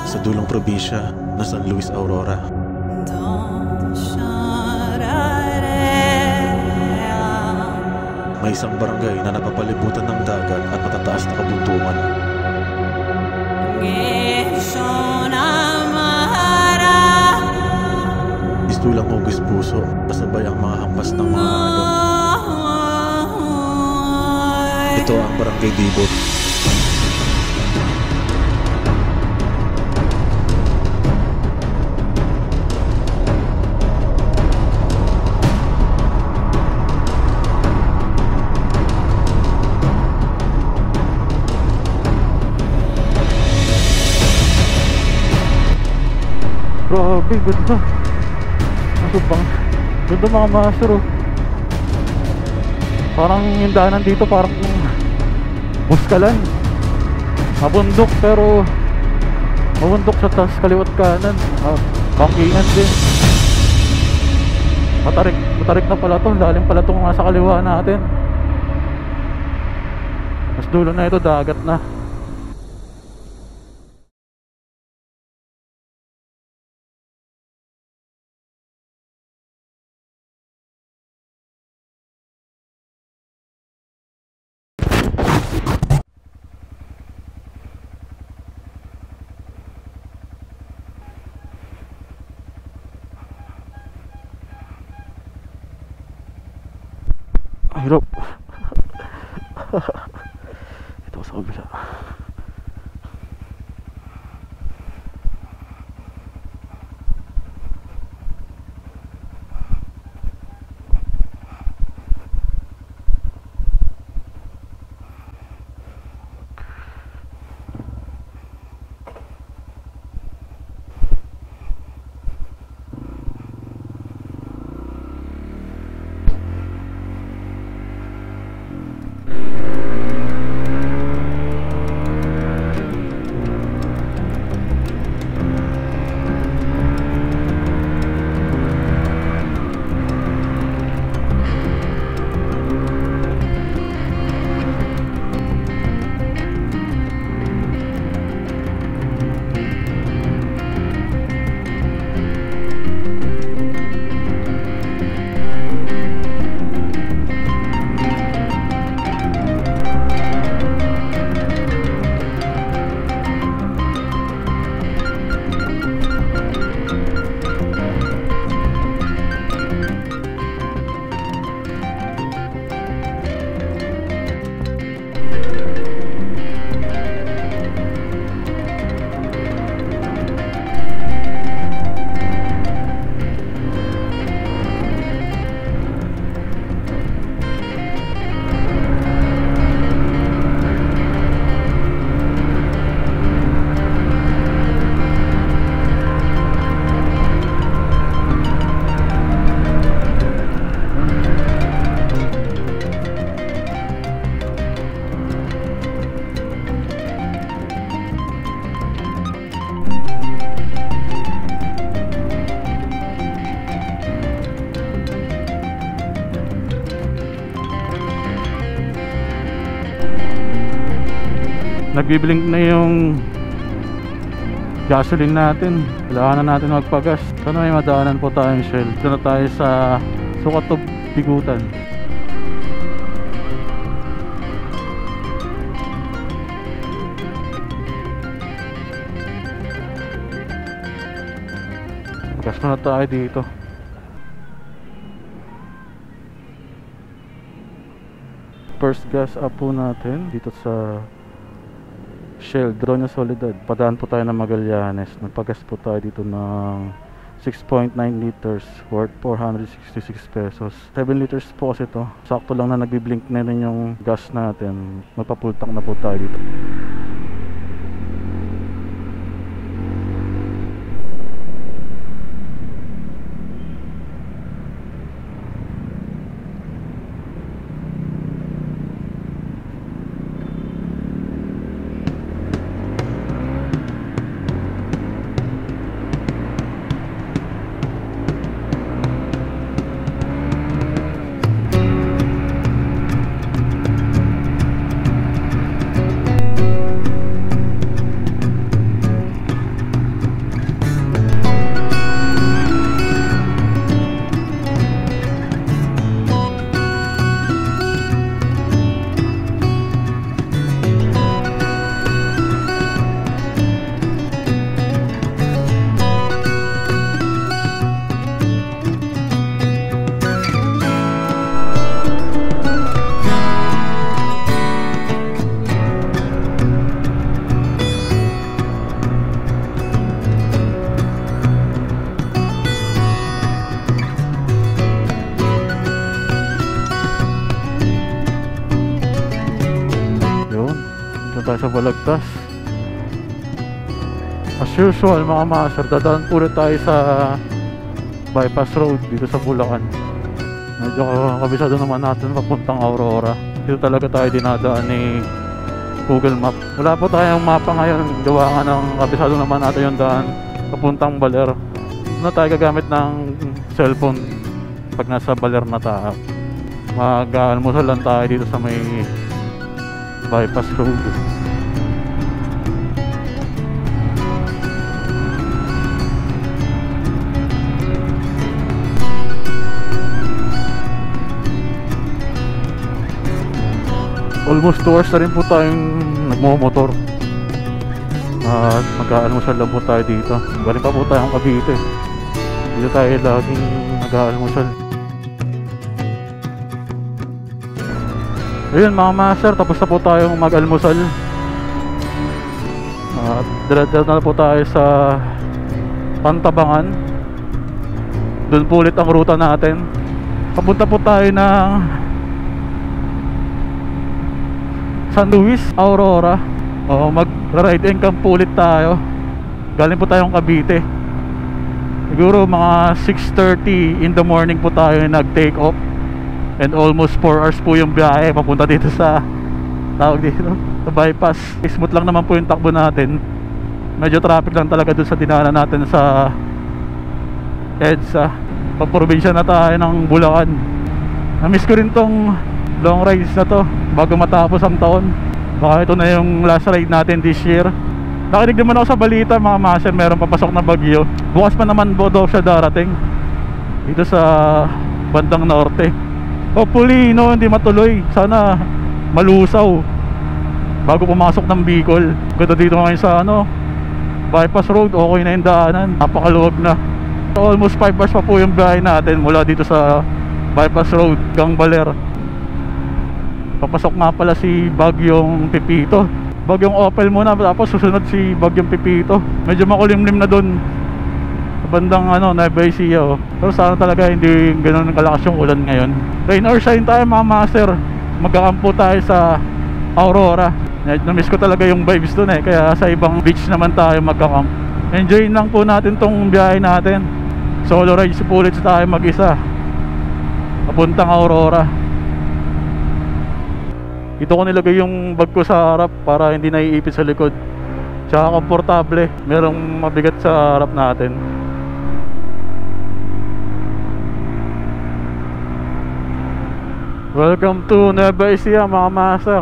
Sa dulong probinsya na San Luis Aurora. May isang barangay na napapalibutan ng dagat at matataas na kabuntungan. Istulang hugis puso, kasabay ang mga hampas ng mga alon. Ito ang Barangay Dibot. Grabe, ganda. Ano bang? Ganda mga master, oh. Parang yung daanan dito parang muskalan. Mabundok pero mabundok sa taas kaliwat kanan. Bangkingan din. Matarik na pala to. Lalim pala itong nasa kaliwa natin. Mas dulo na ito, dagat na. Hirap. Ito sa kabila. Nagbiblink na yung gasoline natin. Kailangan na natin magpagas. Sana may madaanan po tayong Shell. Dito na tayo sa Sukatob, Bigutan. Gas na tayo dito. First gas up po natin dito sa Shell, Droña Soledad. Padaan po tayo ng Magallanes. Nagpagas po tayo dito ng 6.9 liters worth 466 pesos. 7 liters po kasi ito. Sakto lang na nagbiblink na rin yung gas natin. Magpa-full tank na po tayo dito. tayo sa Balagtas. As usual mga master, dadaan po ulit tayo sa bypass road dito sa Bulacan. Medyo kabisado naman natin papuntang Aurora. Dito talaga tayo dinadaan ni Google Map. Wala po tayong mapa ngayon, gawa nga ng kabisado naman natin yung daan papuntang Baler. Na tayo gagamit ng cellphone pag nasa Baler na tayo. Mag-almusal lang tayo dito sa may bypass road. Almost 2 hours na rin po tayong nagmumotor. Mag-aalmusal lang po tayo dito. Galing pa po tayong Cavite. Dito tayo laging nag-aalmusal. Ayun mga master, tapos na po tayong mag-almusal. Diretso na po tayo sa Pantabangan. Doon po ulit ang ruta natin. Papunta po tayo ng San Luis, Aurora. Mag-ride and camp po ulit tayo. Galing po tayong Cavite. Siguro mga 6:30 in the morning po tayo nag-take off. And almost 4 hours po yung biyahe papunta dito sa tawag dito, sa bypass. Smooth lang naman po yung takbo natin. Medyo traffic lang talaga dun sa dinaanan natin sa EDSA. Pag-probinsya na tayo ng Bulacan. Na-miss ko rin tong long rides na to bago matapos ang taon. Baka ito na yung last ride natin this year. Nakinig naman ako sa balita mga master, meron papasok na bagyo. Bukas pa naman po daw siya darating dito sa bandang norte. Hopefully hindi matuloy. Sana malusaw bago pumasok ng Bicol. Ganda dito ngayon sa bypass road. Okay na yung daanan, napakaluwag na. Almost 5 hours pa po yung biyahe natin mula dito sa bypass road hanggang Baler. Papasok nga pala si Bagyong Pipito. Bagyong Opel muna, tapos susunod si Bagyong Pipito. Medyo makulimlim na dun sa bandang Nueva Ecija. Pero sana talaga hindi ganoon kalakas yung ulan ngayon. Rain or shine tayo mga master, magkakampo tayo sa Aurora. Na-miss ko talaga yung vibes dun kaya sa ibang beach naman tayo magkakamp. Enjoy lang po natin tong biyahe natin. Solo rides po ulit tayo mag-isa papuntang Aurora. Ito ko nilagay yung bag ko sa harap para hindi naiipit sa likod. Tsaka komportable, merong mabigat sa harap natin. Welcome to Nueva Ecija mga master.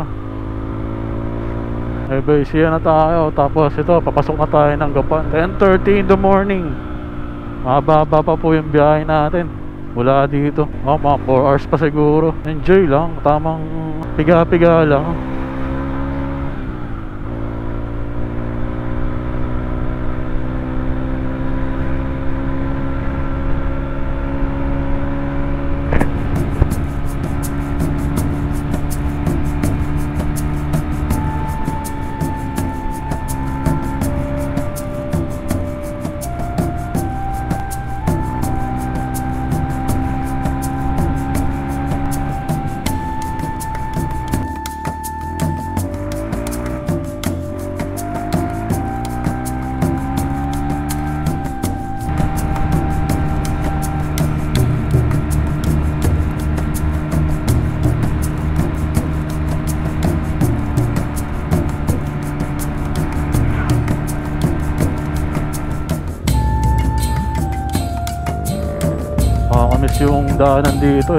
Nueva Ecija na tayo. Tapos ito, papasok na tayo ng Gapan. 10:30 in the morning. Mababa pa po yung biyahe natin mula dito. Mga 4 hours pa siguro. Enjoy lang, tamang piga-piga lang. Nakakamiss yung daanan dito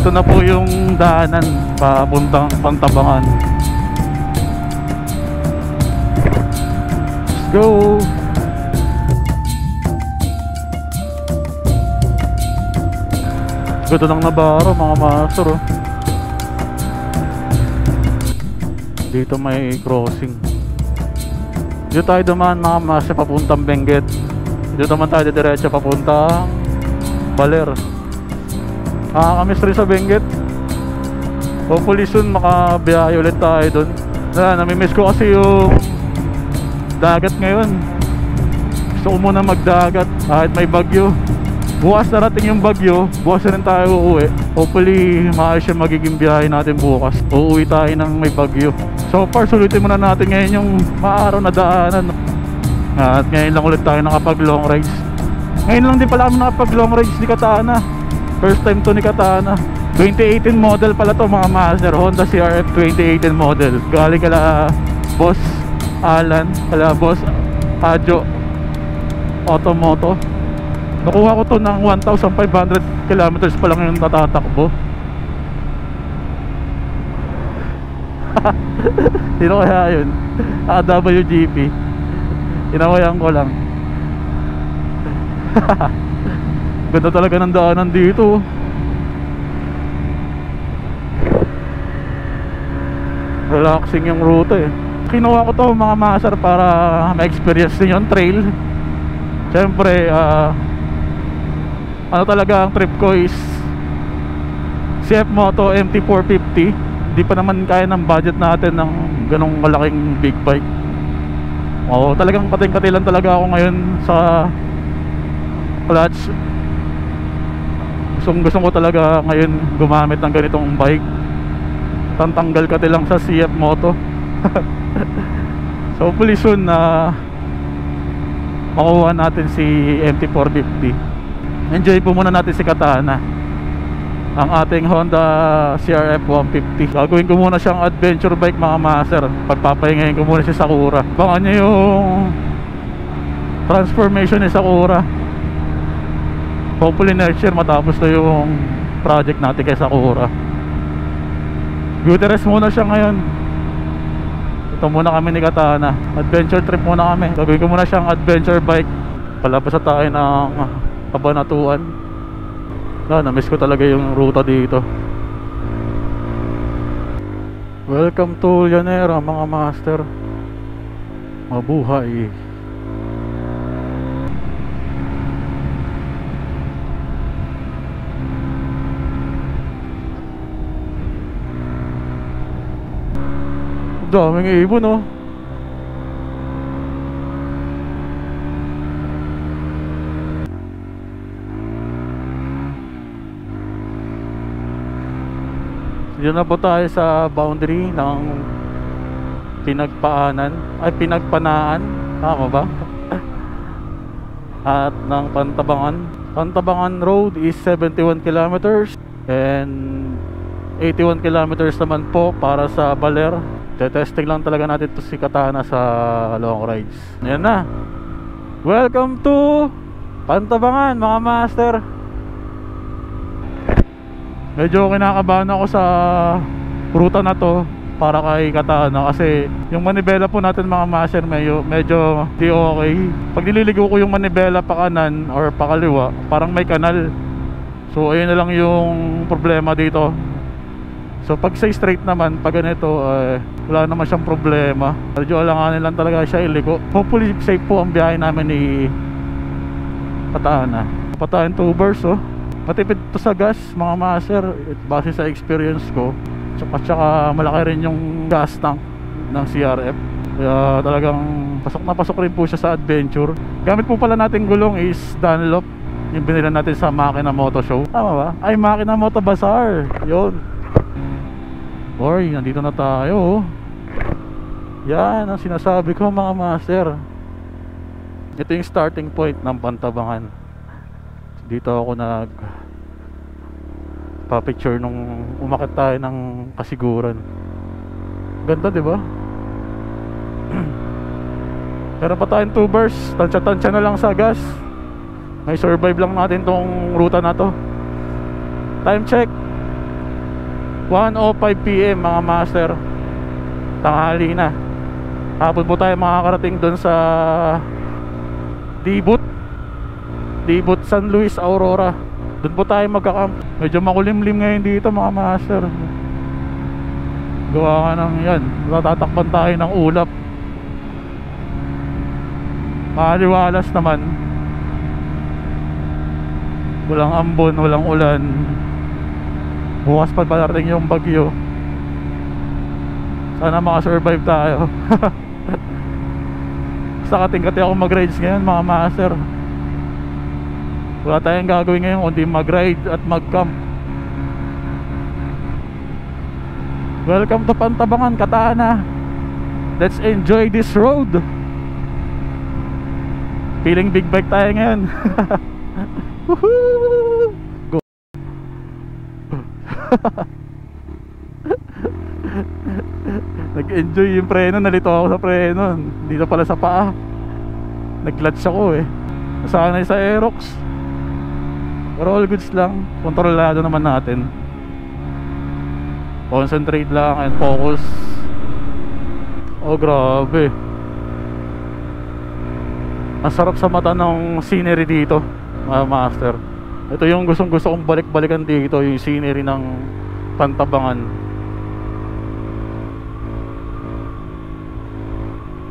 Ito na po yung daanan papuntang Pantabangan. Let's go! Ganda ng Navarro mga master Dito may crossing. Dito tayo dumaan mga master papuntang Benguet. Dito naman tayo diretso papuntang Baler. Nakakamiss rin sa Benguet. Hopefully soon makabiyahe ulit tayo dun. Namimiss ko kasi yung dagat ngayon. Gusto ko muna magdagat kahit may bagyo. Bukas narating yung bagyo, bukas na rin tayo uuwi. Hopefully maayos yung magiging biyahe natin bukas. Uuwi tayo ng may bagyo. So far sulitin muna natin ngayon yung maaraw na daanan. At ngayon lang ulit tayo nakapag long rides. Ngayon lang din pala kami nakapag long rides ni Katana. First time to ni Katana. 2018 model pala to mga master. Honda CRF 2018 model. Galing kala Boss Alan, kala Boss Adjo Automoto. Nakuha ko to ng 1,500 kilometers pa lang yung natatakbo. Sino kaya yun? WGP. Inawayan ko lang. Ganda talaga ng daanan dito. Relaxing yung ruta eh. Kinuha ko to mga master para ma-experience din yung trail. Siyempre ano talaga ang trip ko is CF Moto MT450. Hindi pa naman kaya ng budget natin ng ganong malaking big bike. Oo, talagang pating-katilan talaga ako ngayon sa clutch. Gusto ko talaga ngayon gumamit ng ganitong bike. Tanggal kati lang sa CF Moto. So hopefully soon na makuha natin si MT450. Enjoy po muna natin si Katana, ang ating Honda CRF 150. Gagawin ko muna siyang adventure bike mga master. Pagpapahingayin ko muna si Sakura. Baka niya yung transformation ni Sakura. Hopefully next year matapos na yung project natin kay Sakura. Beauty rest muna siya ngayon. Ito muna kami ni Katana. Adventure trip muna kami. Gagawin ko muna siyang adventure bike. Palabas na tayo ng Kabanatuan. Na-miss ko talaga yung ruta dito. Welcome to Llanera mga master. Mabuhay. Daming ibon oh. Diyan na po tayo sa boundary ng Pinagpaanan. Ay, Pinagpanaan. Tama ba? At ng Pantabangan. Pantabangan Road is 71 kilometers and 81 kilometers naman po para sa Baler. Testing lang talaga natin to si Katana sa long rides. Ayan na. Welcome to Pantabangan mga master. Medyo kinakabahan ako sa ruta na to para kay Katana kasi yung manibela po natin mga master medyo di okay. Pag nililigo ko yung manibela pa kanan or pa kaliwa, parang may kanal. So ayun na lang yung problema dito. So pag sa straight naman, pag ganito wala naman siyang problema. Medyo alanganin lang talaga siya iliko. Hopefully safe po ang biyahe namin ni Katana. Patayan tubers oh. Matipid to sa gas mga master, base sa experience ko. Tsaka malaki rin yung gas tank ng CRF. Kaya talagang pasok rin po siya sa adventure. Gamit po pala nating gulong is Dunlop, yung binila natin sa Makina Moto Show. Tama ba? Ay, Makina Moto Bazaar. Yun. Boy, nandito na tayo. Yan ang sinasabi ko mga master. Ito yung starting point ng Pantabangan. Dito ako pa-picture nung umakit tayo ng Kasiguran. Ganda, di ba? Meron pa tayong tubers. Tansya-tansya na lang sa gas. May survive lang natin tong ruta na to. Time check 1:05 PM mga master. Tanghali na. Hapon po tayo makakarating doon sa Dibut San Luis, Aurora. Doon po tayo magkakamp. Medyo makulimlim ngayon dito mga master. Gawa ka ng yan, tatakpan tayo ng ulap. Maliwalas naman. Walang ambon, walang ulan. Bukas pa parating yung bagyo. Sana makasurvive tayo. Sa kating-kati ako mag-rides ngayon mga master. Wala tayong gagawin ngayon kundi mag-ride at mag-camp. Welcome to Pantabangan, Katana. Let's enjoy this road. Feeling big bike tayo ngayon. Woohoo! Go. Nag-enjoy yung preno. Nalito ako sa preno. Dito pala sa paa. Nag-clutch ako eh. Nasanay sa Aerox. Pero all goods lang. Kontrolado naman natin. Concentrate lang and focus. Oh grabe. Ang sarap sa mata ng scenery dito, mga master. Ito yung gustong gusto kong balik-balikan dito, yung scenery ng Pantabangan.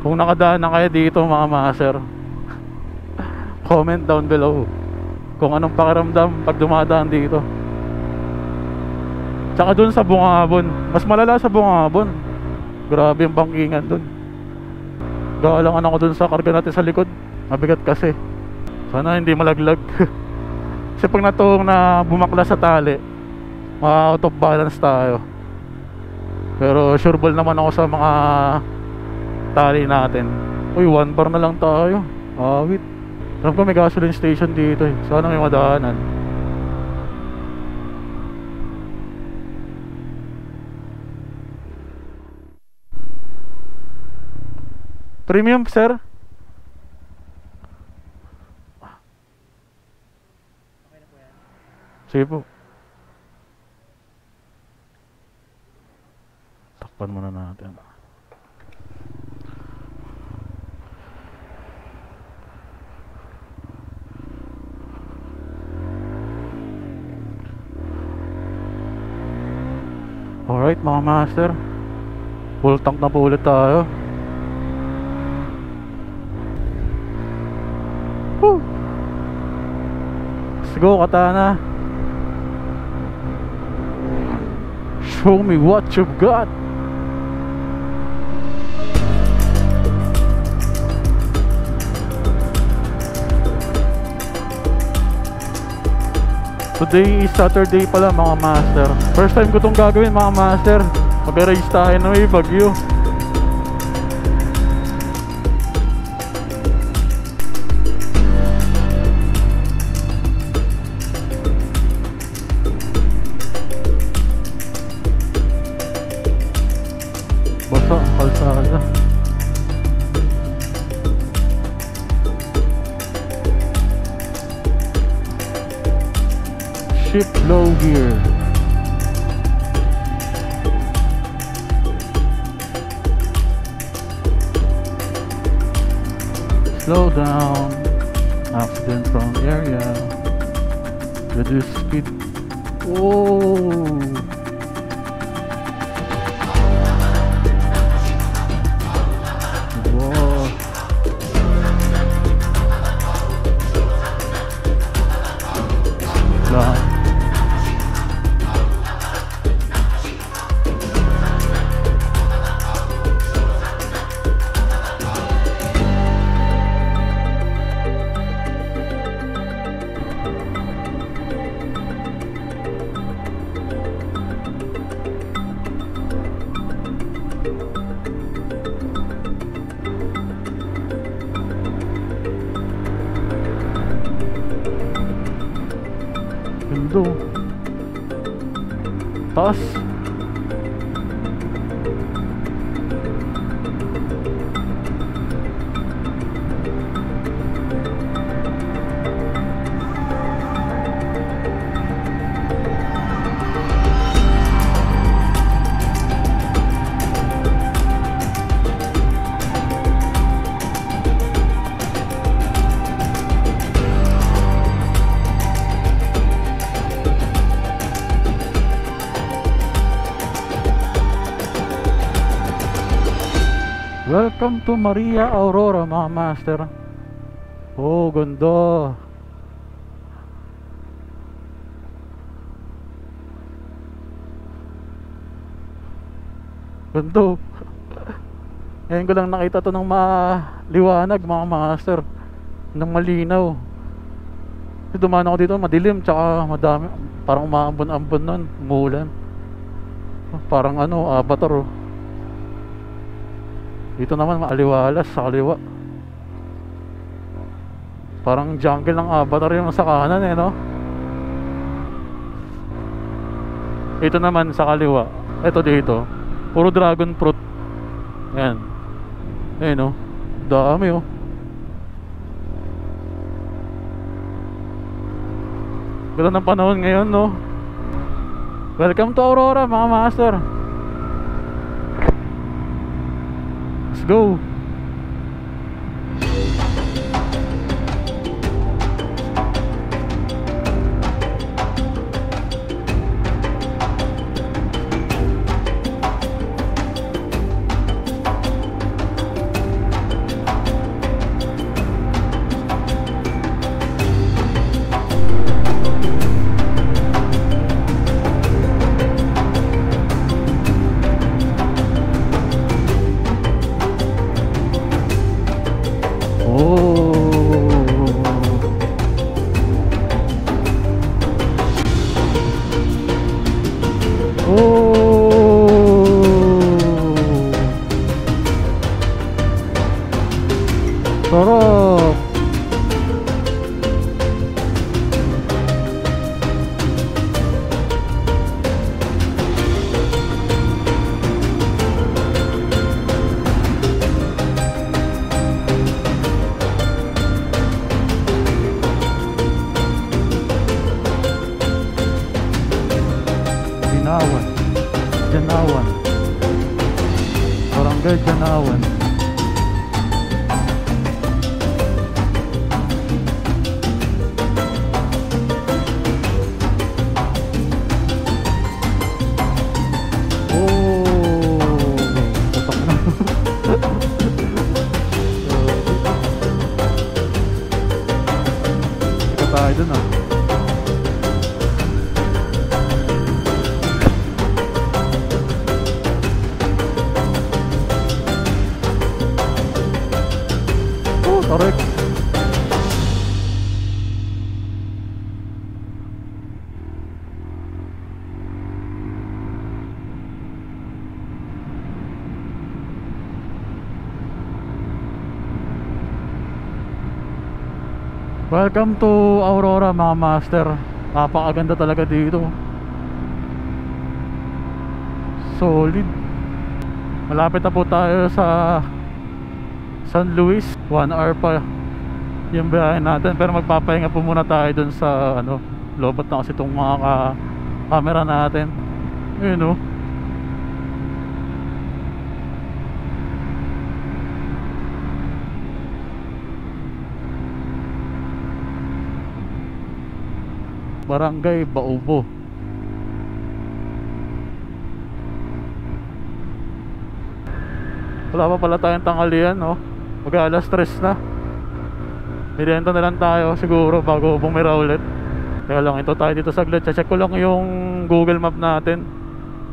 Kung nakadaan na kayo dito, mga master, comment down below kung anong pakiramdam pag dumadaan dito. Tsaka dun sa Bungabon, mas malala sa Bungabon. Grabe yung bangkingan dun. Galangan ako dun sa karga natin sa likod. Mabigat kasi. Sana hindi malaglag. Kasi pag natuong na bumakla sa tali, ma-out of balance tayo. Pero sure ball naman ako sa mga tali natin. Uy, 1 bar na lang tayo. Awit. Alam ko may gasoline station dito eh. Sana may madaanan. Premium, sir? Sige po. Takpan muna natin. Alright mga master, full tank na po ulit tayo. Woo! Let's go, Katana. Show me what you've got. Today is Saturday pala mga master. First time ko itong gagawin mga master. Mag-race tayo na may bagyo. Basa ang kalsada. Shift low gear. Slow down. Accident prone area. Reduce speed. Oh. Ganda. Taas. Welcome to Maria Aurora mga master. Oh, ganda. Ganda. Ngayon ko lang nakita to ng maliwanag mga master, ng malinaw. Dumaan ako dito, madilim, tsaka madami. Parang umaambon-ambon nun, umuulan. Parang ano, Avatar oh. Dito naman maaliwalas sa kaliwa. Parang jungle ng Avatar yung sa kanan eh, no? Ito naman sa kaliwa. Ito dito, puro dragon fruit. Ayan. Ayan oh. Dami oh. Ganda ng panahon ngayon, no? Welcome to Aurora, mga master. Let's go. Sarap. Janawan. Janawan. Barangay Janawan. Tayo dun ah. Oh, tarik. Welcome to Aurora, mga master. Napakaganda talaga dito. Solid. Malapit na po tayo sa San Luis. 1 hour pa yung biyahe natin. Pero magpapahinga po muna tayo dun sa ano, lobot na kasi itong mga camera natin. Yun o. Barangay Baubo. Wala pa pala tayong tanghalian, no? Mag-alas 3 na. Merienda na lang tayo siguro bago bumira ulit. Kaya lang, ito tayo dito saglit. Check ko lang yung Google Map natin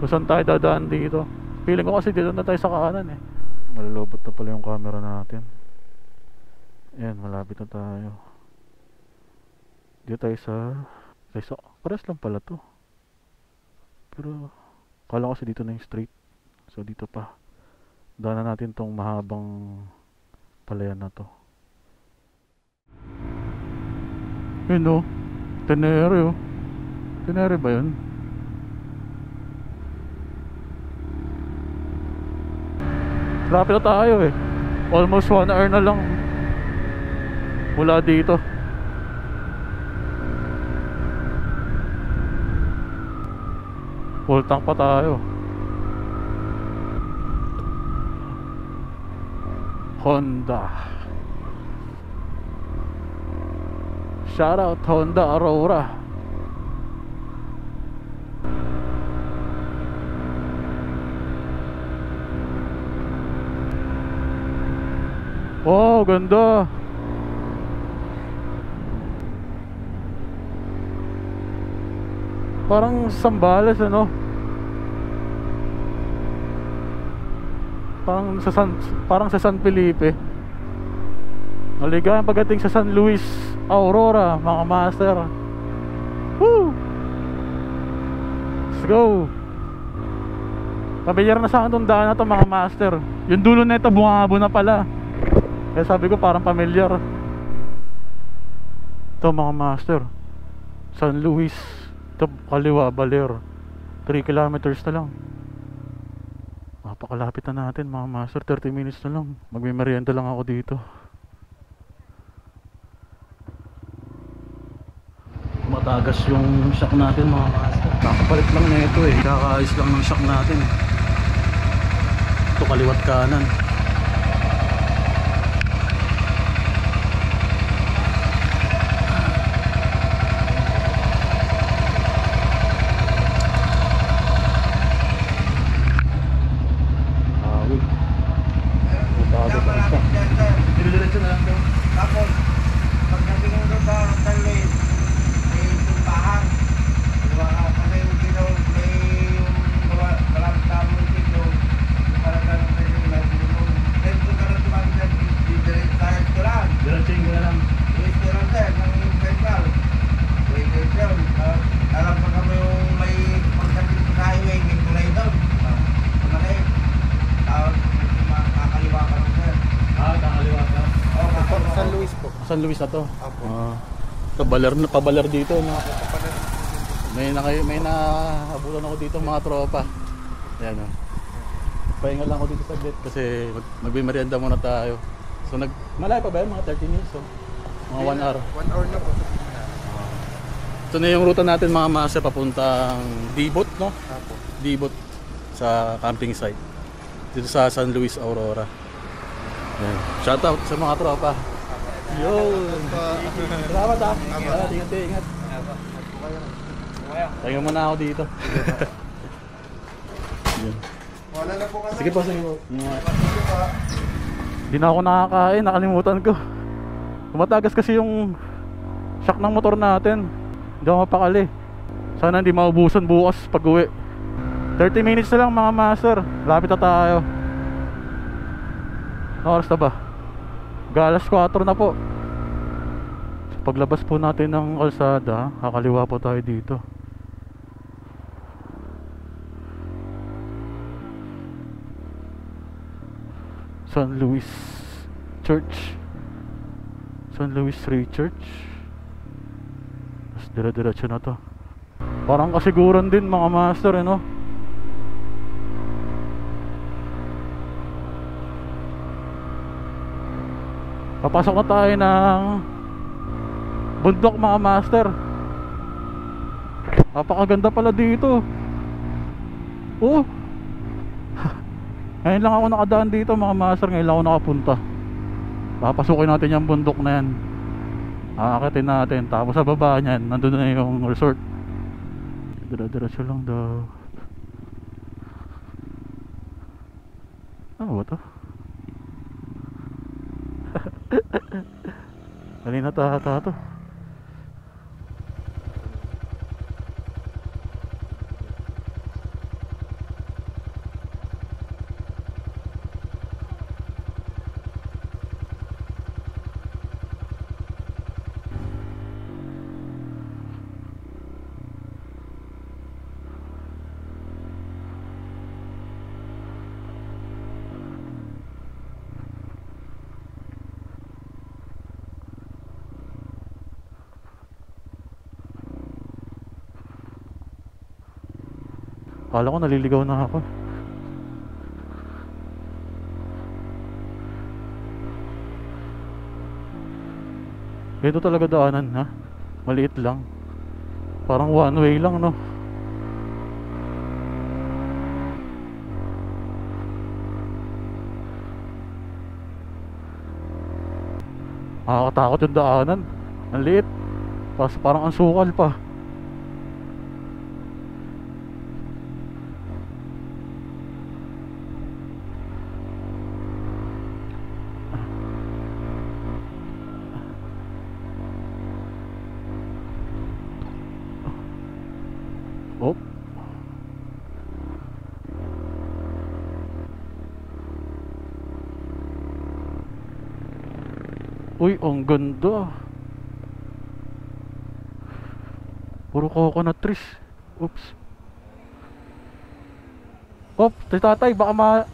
kung saan tayo dadaan dito. Feeling ko kasi dito na tayo sa kanan eh. Malulobot na pala yung camera natin. Ayan, malapit na tayo. Dito tayo sa pares lang pala to. Pero kala ko kasi dito na yung straight. So dito pa. Daanan natin tong mahabang palayan na to. Yun o. Tenere o. Tenere ba yun? Lapit na tayo eh. Almost 1 hour na lang mula dito. Full tank pa tayo. Honda. Shout out Honda Aurora. Oh, ganda. Parang Sambales ano. Parang sa San Felipe. Maligayang pagdating sa San Luis. Aurora, mga master. Woo! Let's go. Pamilyar na sa akin itong daan na to, mga master. Yung dulo na ito bungabo na pala, kaya sabi ko parang pamilyar. Ito mga master, San Luis. Ito kaliwa, Baler. 3 kilometers na lang. Napakalapit na natin mga master. 30 minutes na lang. Magmimerienda lang ako dito. Matagas yung shock natin mga master. Kakapalit lang na ito eh. Kakaayos lang ng shock natin eh. Ito kaliwat kanan. Diretso na lang daw. Tapos, pagdating mo doon sa San Luis, may simbahan. Kasi yung ginaw, may maraming tamong dito. Para ka ng pwede na dito. Then kung ka na tumagi na diretso sa restaurant. Diretsoin ko na lang. Restaurant din, ng Central. Wait, yun. Alam pa kami yung may pagdating sa highway, may tulay doon. Malaki. Tapos, kakaliwa ka lang sir. Kakaliwa ka. San Luis po. San Luis na to? Apo. Ito pabalar dito no? May naabutan ako dito mga tropa. Ayan o. Pahinga lang ako dito sa bed kasi magmimerienda muna tayo. So malayo pa ba yun? Mga 30 minutes so? Mga 1 hour. 1 hour na po. Ito na yung ruta natin mga master papuntang Dibot no? Apo. Dibot sa camping site dito sa San Luis, Aurora. Ayan. Shout out sa mga tropa. Yo! Salamat ha! Ingat. Tayo muna ako dito. Wala na po kami. Sige po. Hindi na ako nakakain, nakalimutan ko. Tumatagas kasi yung shock ng motor natin. Hindi ako mapakali. Sana hindi maubusan bukas pag uwi. 30 minutes na lang mga master. Lapit na tayo. Oras na ba? Galas 4 na po. Paglabas po natin ng kalsada, kakaliwa po tayo dito. San Luis Church, San Luis Free Church. Tapos dire-diretso na to. Parang kasiguran din mga master no? Papasok na tayo ng bundok mga master. Napakaganda pala dito. Oh. Ngayon lang ako nakadaan dito mga master. Ngayon lang ako nakapunta. Papasukin natin yung bundok na yan. Aakitin natin. Tapos sa baba niyan nandun na yung resort. Dire-diretso lang daw. Ano ba to? Kanina tata to. Akala ko naliligaw na ako. Ito talaga daanan ha. Maliit lang. Parang one way lang no. Nakakatakot yung daanan. Ang liit. Parang ang sukal pa. Oh. Uy, ang ganda. Puro coconut trees. Oops. Oh, si tatay, baka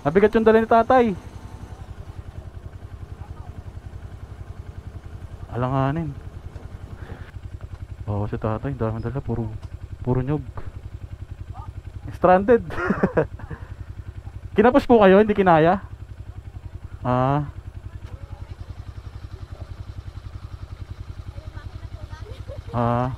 mabigat yung dala ni tatay. Alanganin. Oh, si tatay, dami dala, puro nyug. Stranded. Kinapos po kayo, hindi kinaya? Ah. Ah.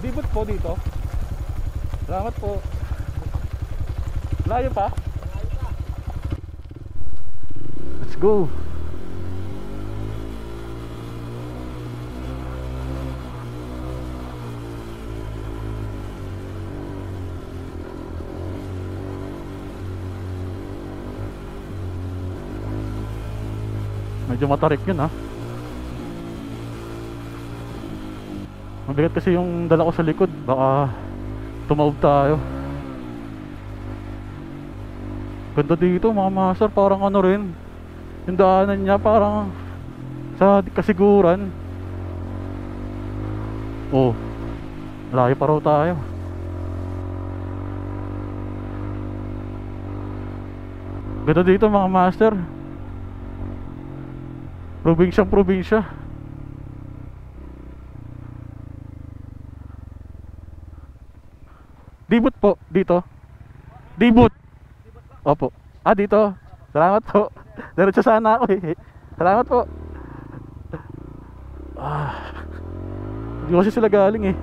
Dibot po dito. Salamat po. Layo pa? Let's go. Medyo matarik yun ha. Mabigat kasi yung dala ko sa likod. Baka tumawag tayo. Ganda dito mga master. Parang ano rin, yung daanan niya parang sa kasiguran. Oh, layo pa raw tayo. Ganda dito mga master. Probinsya. Dibot po, dito. Dibot. Opo. Ah, dito. Salamat po. Diretso sana ako eh. Salamat po. Ah. Hindi kasi sila galing eh.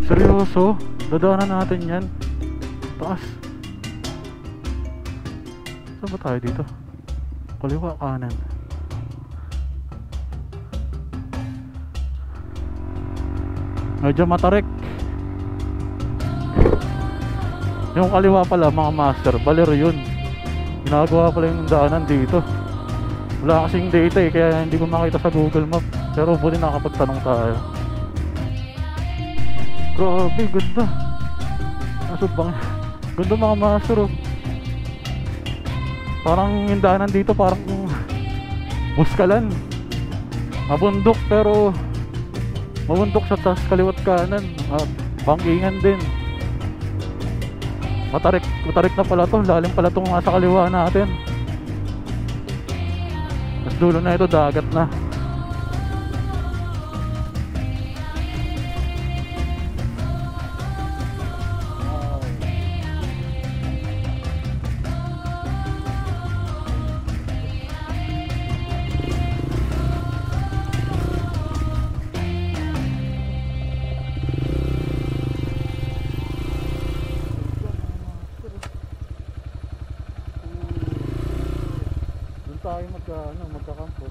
Seryoso, dadaanan natin yan. Taas. Saan ba tayo dito? Kaliwa, kanan. Medyo matarik. Yung kaliwa pala mga master, baler yun. Ginagawa pala yung daanan dito. Wala kasing data eh, kaya hindi ko makita sa Google Map. Pero buti nakapagtanong tayo. Grabe, ganda. Aso bang ganda mga master oh. Parang yung daanan dito parang buskalan. Mabundok pero mabundok sa taas kaliwat kanan. Bangkingan din. Matarik na pala to. Lalim pala itong nasa kaliwa natin. Mas dulo na ito, dagat na. Tayo magkakampo.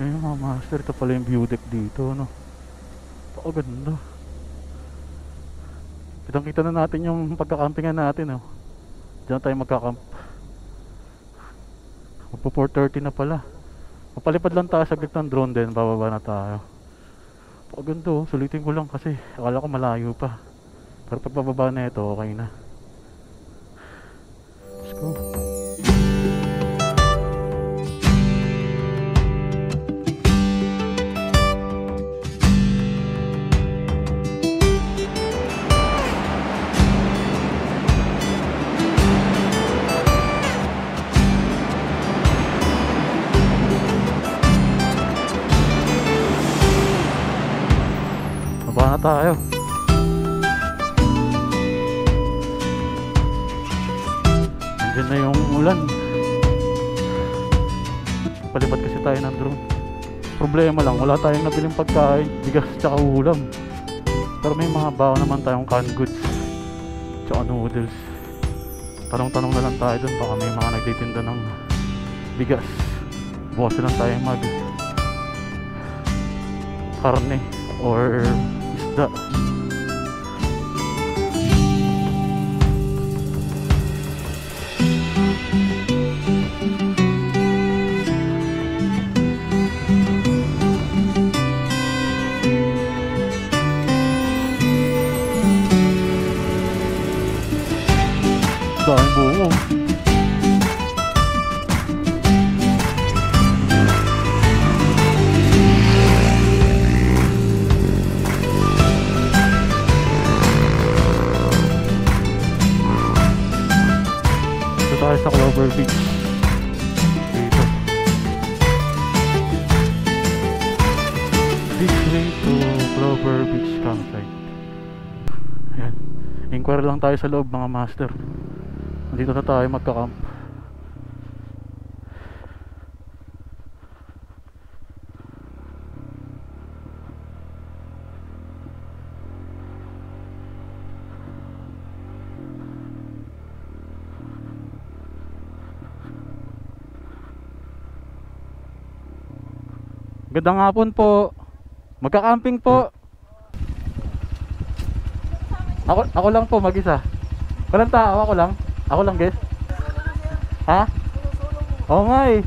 Ayun mga master, ito pala yung view deck dito, no? Ganda. Kitang kita na natin yung pagkakampingan natin, no? Diyan tayo magkakamp. Magpo 4:30 na pala. Mapalipad lang tayo saglit ng drone din, bababa na tayo. Ganda, oh. Sulitin ko lang kasi akala ko malayo pa. Pero pag bababa na ito, okay na. Let's go. Baba na tayo. Nandiyan na yung ulan. Palipad kasi tayo ng drone. Problema lang, wala tayong nabiling pagkain, bigas tsaka ulam. Pero may mga baon naman tayong canned goods tsaka noodles. Tanong-tanong na lang tayo dun, baka may mga nagtitinda ng bigas. Bukas na lang tayo mag karne or isda. Daming bungo. Tayo sa Clover Beach dito. This way to Clover Beach campsite. Ayan, inquire lang tayo sa loob mga master. Dito na tayo magka-camp. Gandang hapon po. Magka-camping po. Ako lang po mag-isa. Walang tao, ako lang. Ako lang, guys. Ha? Oo nga eh.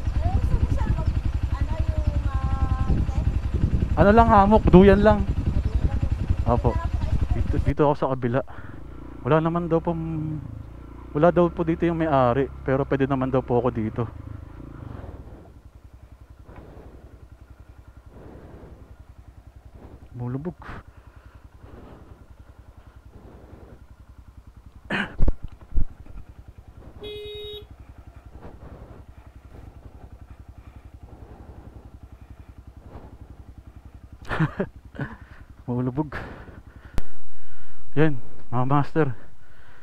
Ano lang, hamok, duyan lang. Opo. Dito ako sa kabila. Wala daw po dito yung may-ari, pero pwede naman daw po ako dito. Mulubog. Mulubog. Yan, mga master.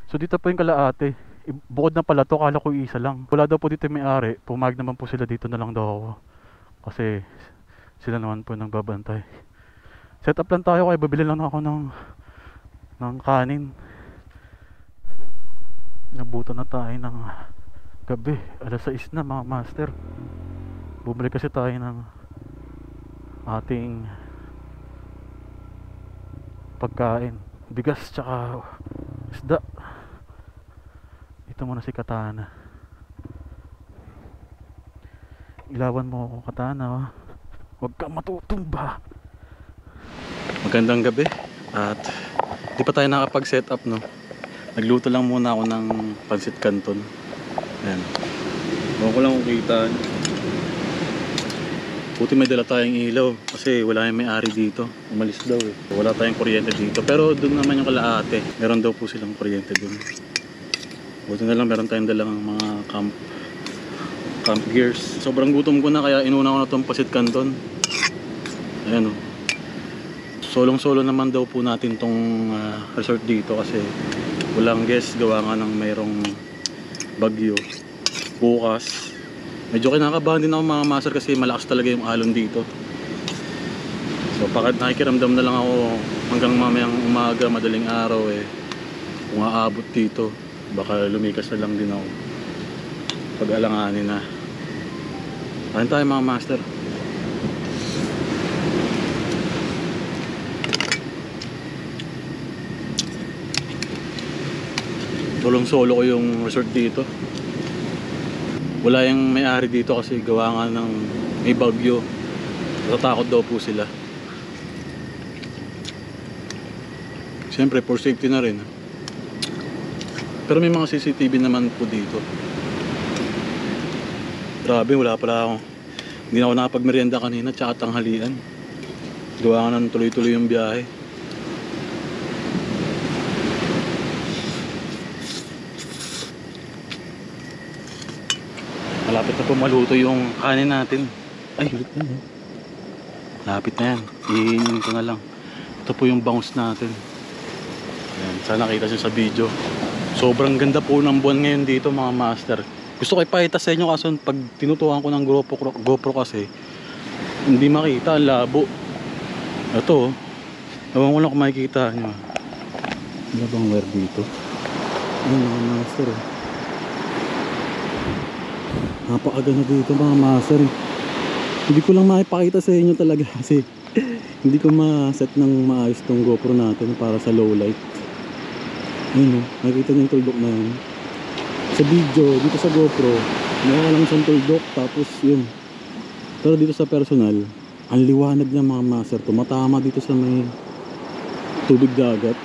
So dito po yung Kalaate. Bukod na pala to, kala ko isa lang. Wala daw po dito yung may-ari. Pumayag naman po sila, dito na lang daw ako. Kasi sila naman po nang babantay. Set up lang tayo, kaya babili lang ako ng kanin. Nabuto na tayo ng gabi. Alas 6 na mga master. Bumili kasi tayo ng ating pagkain. Bigas tsaka isda. Ito muna si Katana. Ilawan mo ako, Katana. Huwag ka matutumba. Magandang gabi. At di pa tayo nakapag-set up, no? Nagluto lang muna ako ng pansit canton. Ayan. Huwag ko lang kukita. Buti may dala tayong ilaw. Kasi wala yung may-ari dito. Umalis daw eh. Wala tayong kuryente dito. Pero doon naman yung Kalaate. Meron daw po silang kuryente doon. Buti na lang meron tayong dalang mga camp gears. Sobrang gutom ko na, kaya inuna ko na itong pansit canton. Ayan o. Solong-solo naman daw po natin tong resort dito kasi walang guest, gawa nga ng mayroong bagyo. Bukas medyo kinakabahan din ako mga master kasi malakas talaga yung alon dito. So bakit nakikiramdam na lang ako hanggang mamayang umaga, madaling araw eh. Kung aabot dito, baka lumikas na lang din ako pag alanganin na. Kain tayo mga master. Solong-solo ko yung resort dito. Wala yung may-ari dito kasi gawa nga ng may bagyo. Natatakot daw po sila. Siyempre for safety na rin. Pero may mga CCTV naman po dito. Grabe, wala pala ako. Hindi na ako nakapagmerienda kanina tsaka tanghalian. Gawa nga ng tuloy-tuloy yung biyahe. Malapit na po maluto yung kanin natin. Ay, ulit na eh. Malapit na yan. Ihihin ko na lang. Ito po yung bangus natin. Ayan, sana nakita nyo sa video. Sobrang ganda po ng buwan ngayon dito mga master. Gusto ko ipakita sa inyo kaso pag tinutukan ko ng GoPro kasi hindi makita, ang labo. Ito, ewan ko lang kung makikita nyo. Ano bang wire dito? Ayan mga master eh. Napakaganda dito mga master. Hindi ko lang makipakita sa inyo talaga kasi hindi ko ma-set ng maayos tong GoPro natin para sa low light. Ayun o, nakikita nyo yung tuldok na yun. Sa video, dito sa GoPro mukha lang siyang tuldok tapos yun. Pero dito sa personal, ang liwanag niya mga master. Tumatama dito sa may tubig dagat.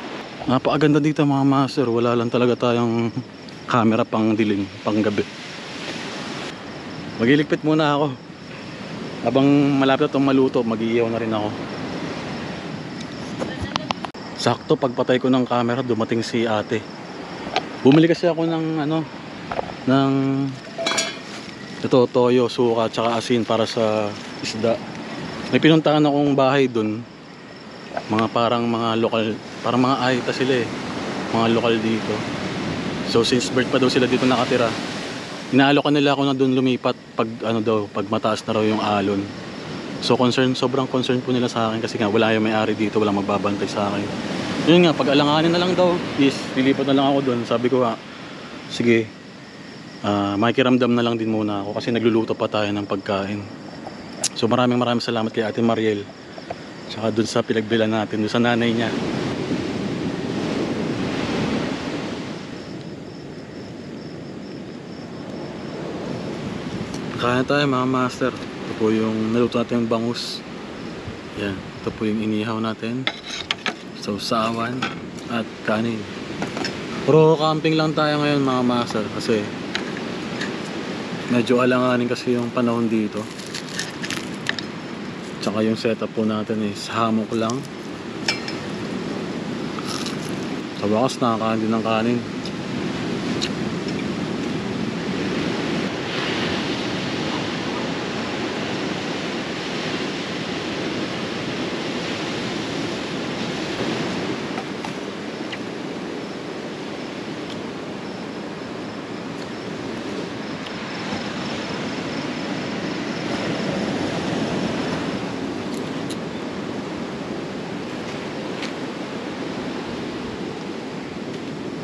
Napakaganda dito mga master. Wala lang talaga tayong camera pang dilim, pang gabi. Magliligpit muna ako. Habang malapit na itong maluto, mag-iiyaw na rin ako. Sakto, pagpatay ko ng camera, dumating si ate. Bumili kasi ako ng ng ito, toyo, suka, tsaka asin para sa isda. May pinuntahan akong bahay dun. Mga parang mga lokal, parang mga ahita sila eh. Mga lokal dito. So since birth pa daw sila dito nakatira, inaalokan nila ako na doon lumipat pag pag mataas na raw yung alon. So sobrang concern po nila sa akin kasi nga wala yung may-ari dito, walang magbabantay sa akin. Yun nga, pag alanganin na lang daw is lilipat na lang ako doon. Sabi ko sige, makikiramdam na lang din muna ako kasi nagluluto pa tayo ng pagkain. So maraming salamat kay Ate Mariel tsaka doon sa pinagbilan natin, doon sa nanay niya. Kaya tayo mga master. Ito po yung naluto natin yung bangus. Yan, ito po yung inihaw natin. Sausawan at kanin. Pro camping lang tayo ngayon mga master kasi medyo alanganin kasi yung panahon dito. Tsaka yung setup po natin is hammock lang. Sa wakas nakakain din ng kanin.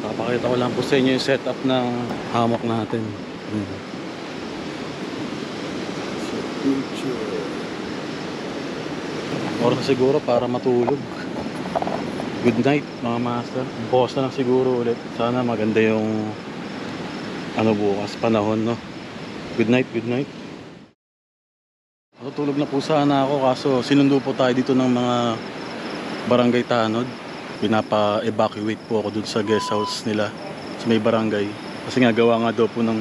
Papakita ko lang po sa inyo yung setup ng hammock natin. Oras siguro para matulog. Good night mga master. Bukas na lang siguro ulit. Sana maganda yung bukas panahon, no. Good night, good night. Natutulog na po sana ako kaso sinundo po tayo dito ng mga barangay tanod. Pinapa-evacuate po ako dun sa guest house nila sa may barangay kasi nga gawa nga daw po ng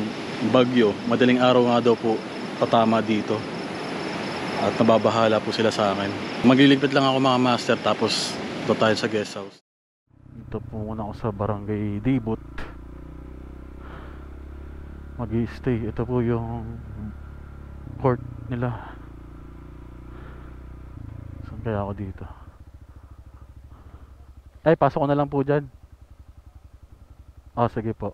bagyo, madaling araw nga daw po tatama dito at nababahala po sila sa akin. Magliligpit lang ako mga master tapos ito tayo sa guest house. Ito po muna ako sa barangay Dibot, mag-i-stay. Ito po yung court nila. Saan kaya ako dito? Ay, pasok ko na lang po dyan. Sige po.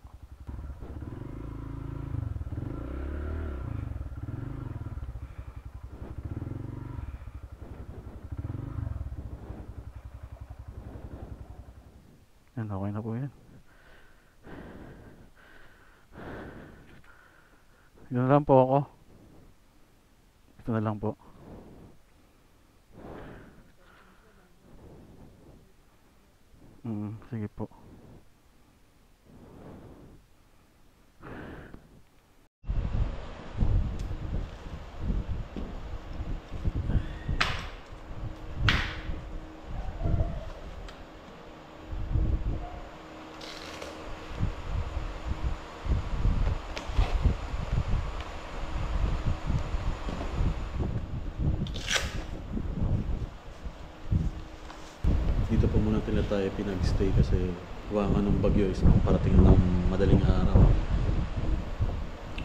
Yan, okay na po yan. Yun na lang po ako. Ito na lang po. Sige po. dito po muna tayo pinag-stay kasi gawa nga ng bagyo is parating ng madaling araw.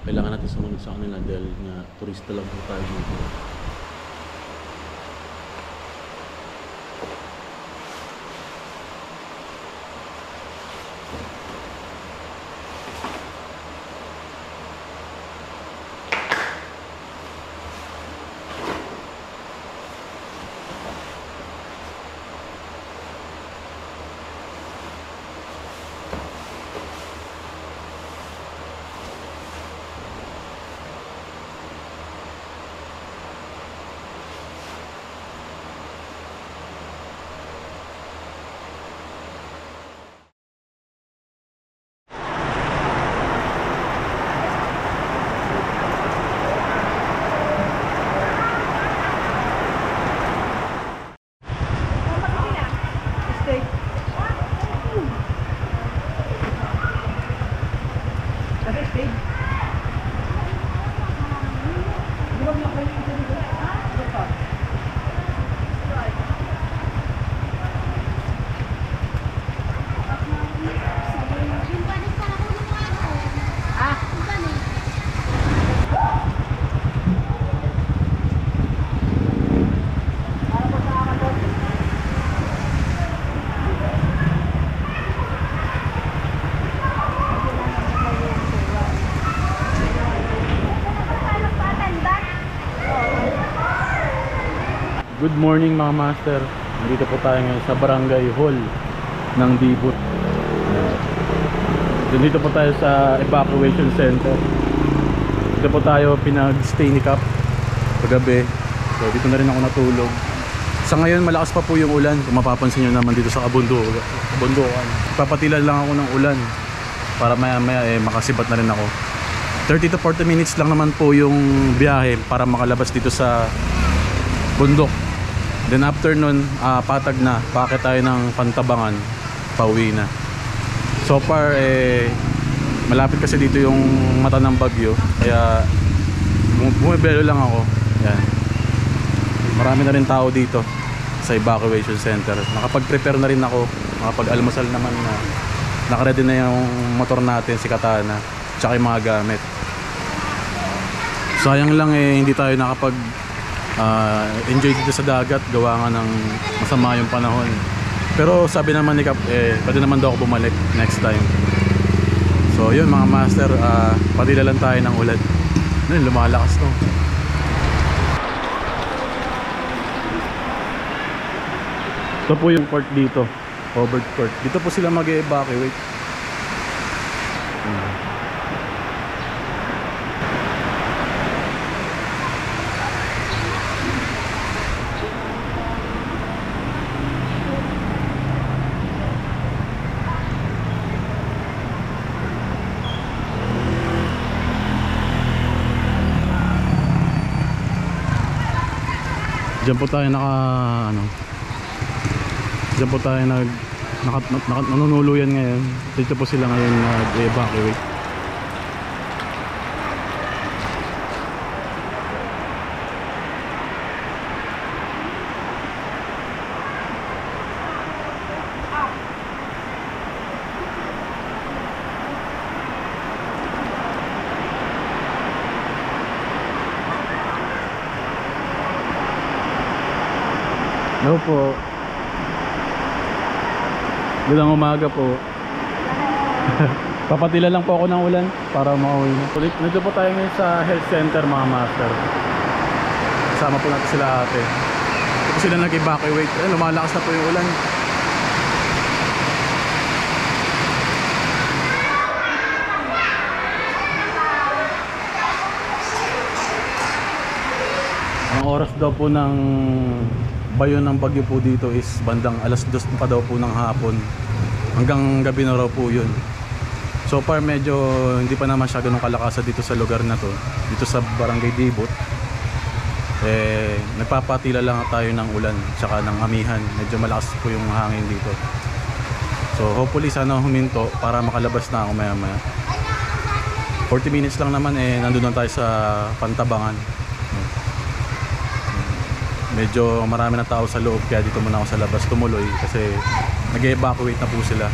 Kailangan natin sumunod sa kanila dahil nga turista lang po tayo dito. Good morning mga master. Nandito po tayo ngayon sa Barangay Hall ng Dibut. Dito po tayo sa evacuation center. Dito po tayo pinag-stay ni Cap kagabi. So dito na rin ako natulog. Sa ngayon malakas pa po yung ulan. Kung mapapansin nyo naman dito sa kabundukan. Papatilan lang ako ng ulan para maya maya makasibat na rin ako. 30 to 40 minutes lang naman po yung biyahe para makalabas dito sa bundok. Then after nun, patag na, paakit tayo ng Pantabangan, pauwi na. So far, malapit kasi dito yung mata ng bagyo, kaya bumibelo lang ako. Yan. Marami na rin tao dito sa evacuation center. Nakapag-prepare na rin ako, nakapag-almusal naman na. Nakaready na yung motor natin, si Katana, tsaka yung mga gamit. Sayang lang hindi tayo nakapag enjoy dito sa dagat, gawa nga ng masama yung panahon. Pero sabi naman ni Cap, pwede naman daw ako bumalik next time. So yun mga master, padila lang tayo ng ulan. Lumalakas to. Ito po yung court dito, covered court. Dito po sila mag-evacuate. Diyan po tayo diyan po tayo nanunuluyan ngayon. Dito po sila ngayon nag-evacuate. Hello po. Magandang umaga po. Papatila lang po ako ng ulan para makauwi na. Nandito po tayo ngayon sa health center mga master. Kasama po natin sila ate. Dito sila nag-evacuate. Lumalakas na po yung ulan. Ang oras daw po ng bayo ng bagyo po dito is bandang alas 2 pa daw po ng hapon. Hanggang gabi na raw po yun. So far medyo hindi pa naman siya ganun kalakasan dito sa lugar na to. Dito sa Barangay Dibut. Nagpapatila lang tayo ng ulan tsaka ng amihan. Medyo malakas po yung hangin dito. So hopefully sana huminto para makalabas na ako maya maya. 40 minutes lang naman nandun na tayo sa Pantabangan. Medyo marami ng tao sa loob kaya dito muna ako sa labas tumuloy kasi nag-evacuate na po sila.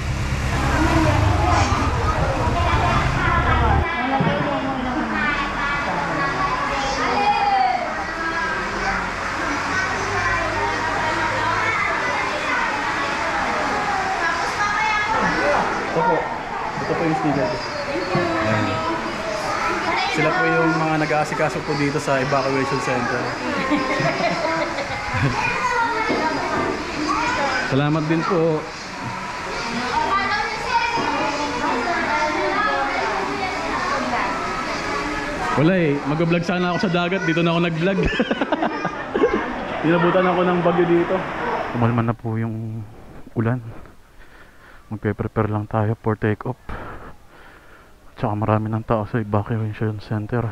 Ito po yung sticker. Ayan. Sila po yung mga nag-aasikaso po dito sa evacuation center. Salamat din po. Wala eh, mag-vlog sana ako sa dagat, dito na ako nag-vlog. Inabutan ako ng bagyo dito. Kumalma na po yung ulan. Magpe-prepare lang tayo for take off. Tsaka marami ng tao sa evacuation center.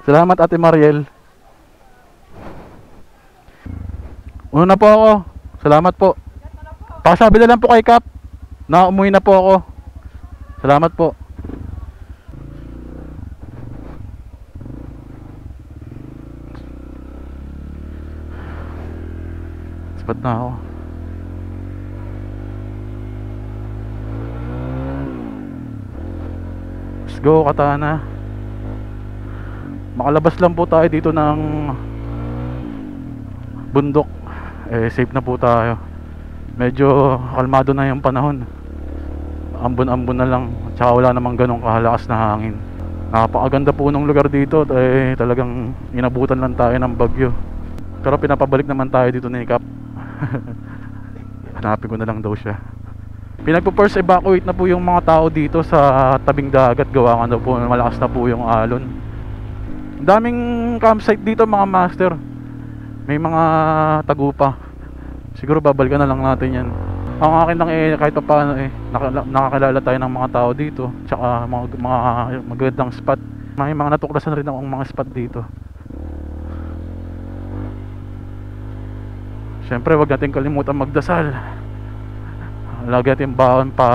Salamat Ate Mariel. Una po ako. Salamat po. Pasabi na lang po kay Kap na umuwi na po ako. Salamat po. Sapat na ako. Let's go, Katana. Makalabas lang po tayo dito ng bundok. Safe na po tayo. Medyo kalmado na yung panahon. Ambon-ambon na lang. Tsaka wala namang ganong kahalakas na hangin. Napakaganda po ng lugar dito. Talagang inabutan lang tayo ng bagyo. Pero pinapabalik naman tayo dito ni Kap. Hanapin ko na lang daw siya. Pinagpo-first evacuate na po yung mga tao dito sa tabing dagat. Gawa nga daw po, malakas na po yung alon. Daming campsite dito mga master. May mga tagupa. Siguro babalikan na lang natin yan. Ang akin lang kahit pa paano nakakilala tayo ng mga tao dito. Tsaka mga magandang spot. May mga natuklasan rin akong mga spot dito. Siyempre wag natin kalimutan magdasal. Lagi natin baon pa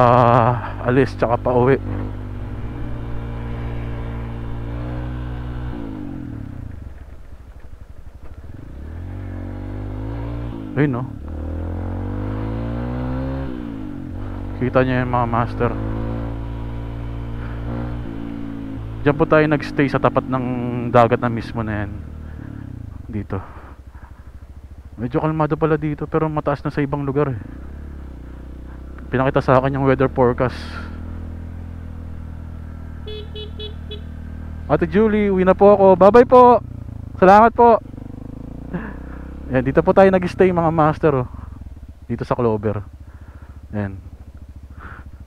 alis tsaka pa uwi. Ayun no. Kita niyo yung mga master. Diyan po tayo nagstay sa tapat ng dagat na mismo na yan. Dito. Medyo kalmado pala dito pero mataas na sa ibang lugar eh. Pinakita sa akin yung weather forecast. Ate Julie, uwi na po ako. Bye bye po. Salamat po. Yan, dito po tayo nag-stay mga master oh. Dito sa Clover. Yan.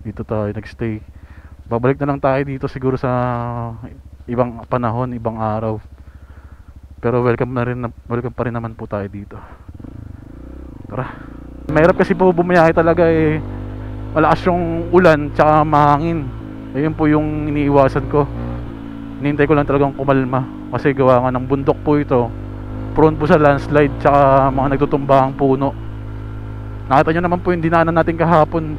Dito tayo nag-stay. Babalik na lang tayo dito siguro sa ibang panahon, ibang araw. Pero welcome pa rin naman po tayo dito. Tara. Mahirap kasi po bumiyahe talaga eh. Malakas yung ulan tsaka mahangin. Ayun po yung iniiwasan ko. Hinihintay ko lang talagang kumalma. Kasi gawa nga ng bundok po ito. Prone po sa landslide tsaka mga nagtutumbahang puno. Nakita nyo naman po yung dinaanan natin kahapon.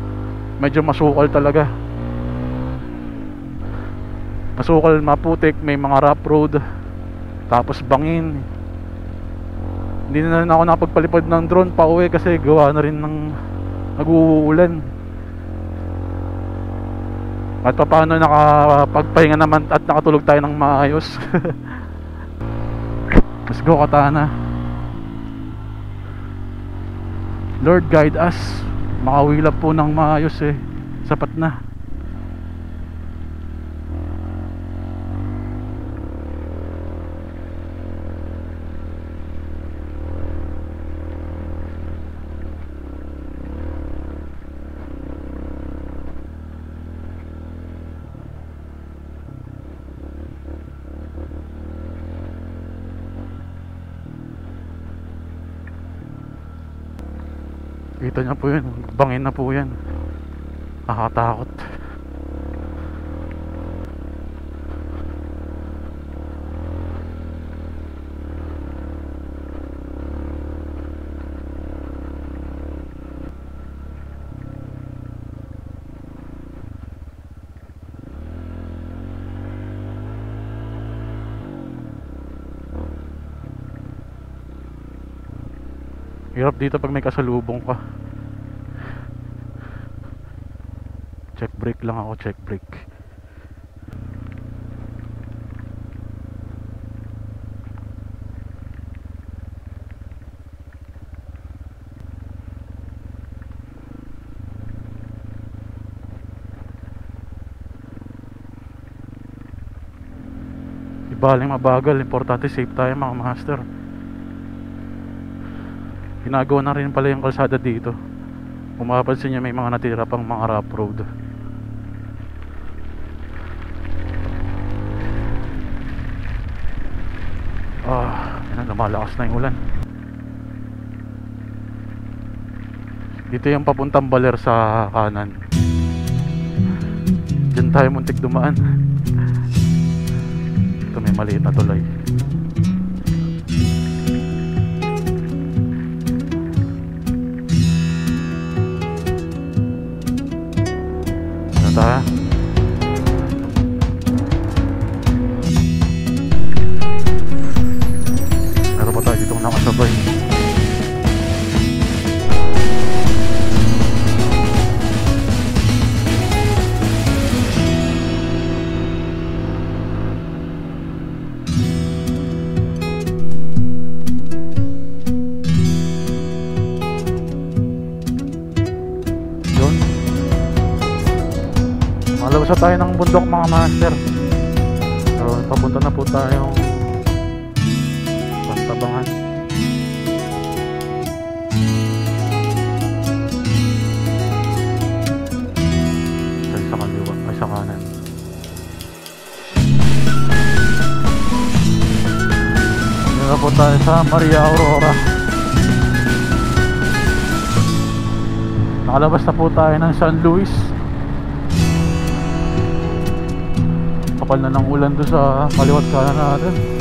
Medyo masukal talaga. Masukal, maputik, may mga rough road. Tapos bangin. Hindi na rin ako nakapagpalipad ng drone pa uwi kasi gawa na rin ng nag-uulan. At paano nakapagpahinga naman at nakatulog tayo ng maayos. Let's go Katana. Lord guide us. Makawilap po ng maayos eh. Sapat na. Kita niya po yun. Bangin na po yan. Nakakatakot. Hirap dito pag may kasalubong ka. Check brake lang ako, check brake. Ibaling mabagal, importante safe tayo mga master. Ginagawa na rin pala yung kalsada dito. Kung mapapansin nyo, may mga natira pang mga rough road. Lumalakas na yung ulan. Dito yung papuntang Baler sa kanan. Diyan tayo muntik dumaan. Ito may maliit na tulay. Ano tayo? Meron pa tayo ditong nakasabay. Malabas na tayo ng bundok mga master. So papunta na po tayong Pantabangan. Sa kaliwa ay sa kanan. Dito na po tayo sa Maria Aurora. Nakalabas na po tayo ng San Luis. Kapal na ng ulan doon sa kaliwat kanan natin.